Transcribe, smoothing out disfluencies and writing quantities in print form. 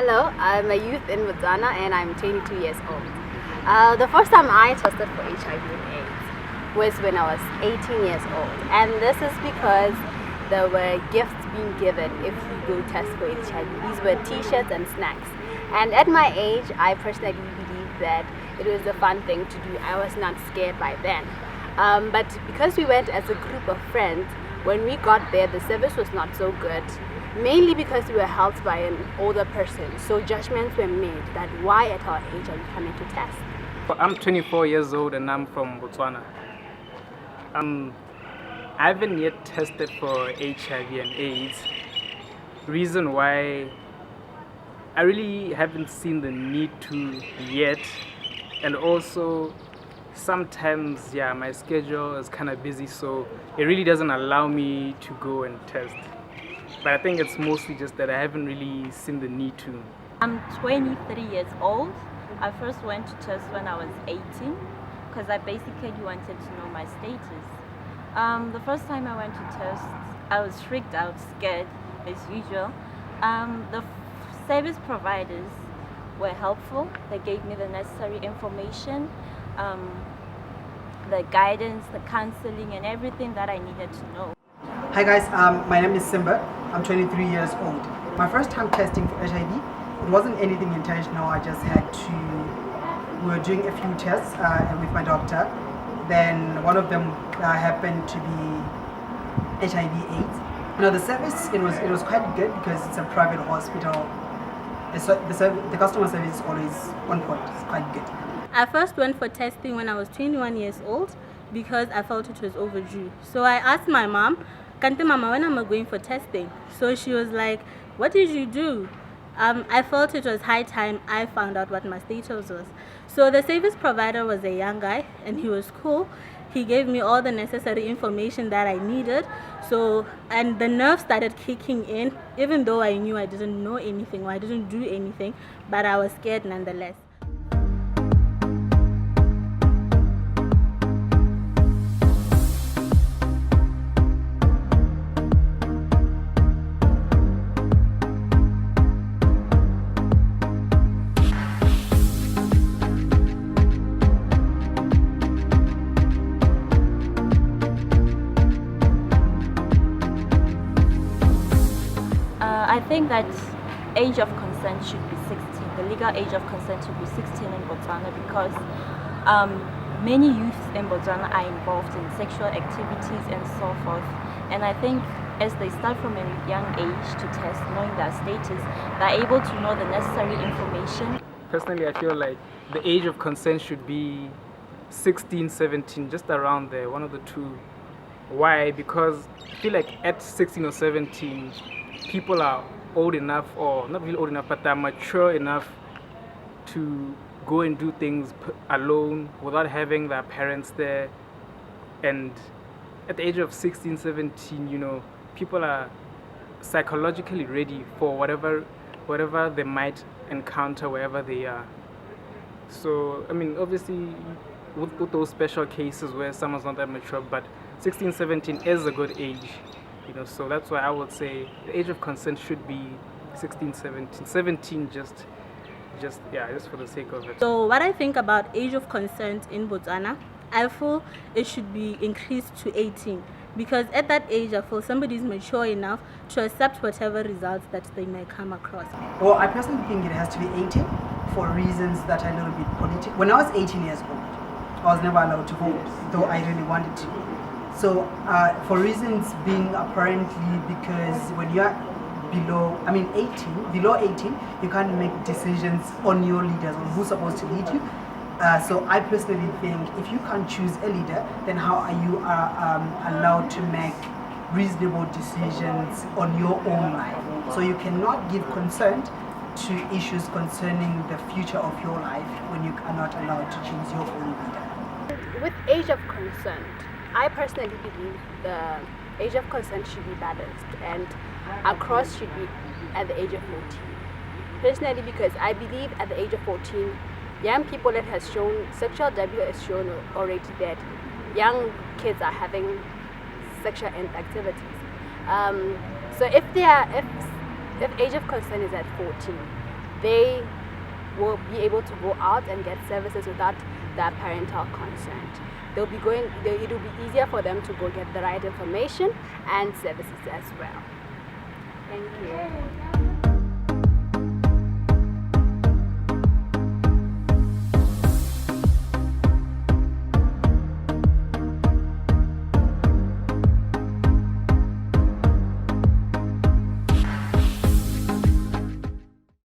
Hello, I'm a youth in Botswana and I'm 22 years old. The first time I tested for HIV and AIDS was when I was 18 years old, and this is because there were gifts being given if you go test for HIV. These were t-shirts and snacks, and at my age I personally believed that it was a fun thing to do. I was not scared by then, but because we went as a group of friends, when we got there the service was not so good, mainly because we were helped by an older person. So judgments were made that why at our age are you coming to test? I'm 24 years old and I'm from Botswana. I haven't yet tested for HIV and AIDS. Reason why I really haven't seen the need to yet, and also sometimes my schedule is kind of busy, so it really doesn't allow me to go and test. But I think it's mostly just that I haven't really seen the need to. I'm 23 years old. I first went to test when I was 18 because I basically wanted to know my status. The first time I went to test, I was freaked out, scared as usual. The service providers were helpful. They gave me the necessary information, the guidance, the counseling, and everything that I needed to know. Hi guys, my name is Simba. I'm 23 years old. My first time testing for HIV, it wasn't anything intentional. I just had to, we were doing a few tests with my doctor. Then one of them happened to be HIV/AIDS. The service, it was quite good because it's a private hospital. The customer service is always on point. It's quite good. I first went for testing when I was 21 years old because I felt it was overdue. So I asked my mom, Kante mama, when am I going for testing? So she was like, what did you do? I felt it was high time I found out what my status was. So the service provider was a young guy and he was cool. He gave me all the necessary information that I needed. And the nerves started kicking in, even though I knew I didn't know anything or I didn't do anything, but I was scared nonetheless. I think that age of consent should be 16. The legal age of consent should be 16 in Botswana because many youths in Botswana are involved in sexual activities and so forth. And I think as they start from a young age to test, knowing their status, they're able to know the necessary information. Personally, I feel like the age of consent should be 16, 17, just around there, one of the two. Why? Because I feel like at 16 or 17, people are old enough, or not really old enough, but they're mature enough to go and do things alone without having their parents there. And at the age of 16, 17, people are psychologically ready for whatever they might encounter wherever they are. So, I mean, obviously, with those special cases where someone's not that mature, but 16, 17 is a good age. So that's why I would say the age of consent should be 16, 17. 17 just for the sake of it. So what I think about age of consent in Botswana, I feel it should be increased to 18 because at that age I feel somebody is mature enough to accept whatever results that they may come across. Well, I personally think it has to be 18 for reasons that are a little bit political. When I was 18 years old, I was never allowed to vote, though I really wanted to. So for reasons being apparently because when you're below 18, you can't make decisions on your leaders, on who's supposed to lead you. So I personally think if you can't choose a leader, then how are you allowed to make reasonable decisions on your own life? So you cannot give consent to issues concerning the future of your life when you are not allowed to choose your own leader. With age of consent, I personally believe the age of consent should be balanced and across should be at the age of 14. Personally, because I believe at the age of 14, young people that has shown, sexual debut has shown already that young kids are having sexual activities. So if age of consent is at 14, they will be able to go out and get services without their parental consent. It will be easier for them to go get the right information and services as well. Thank you.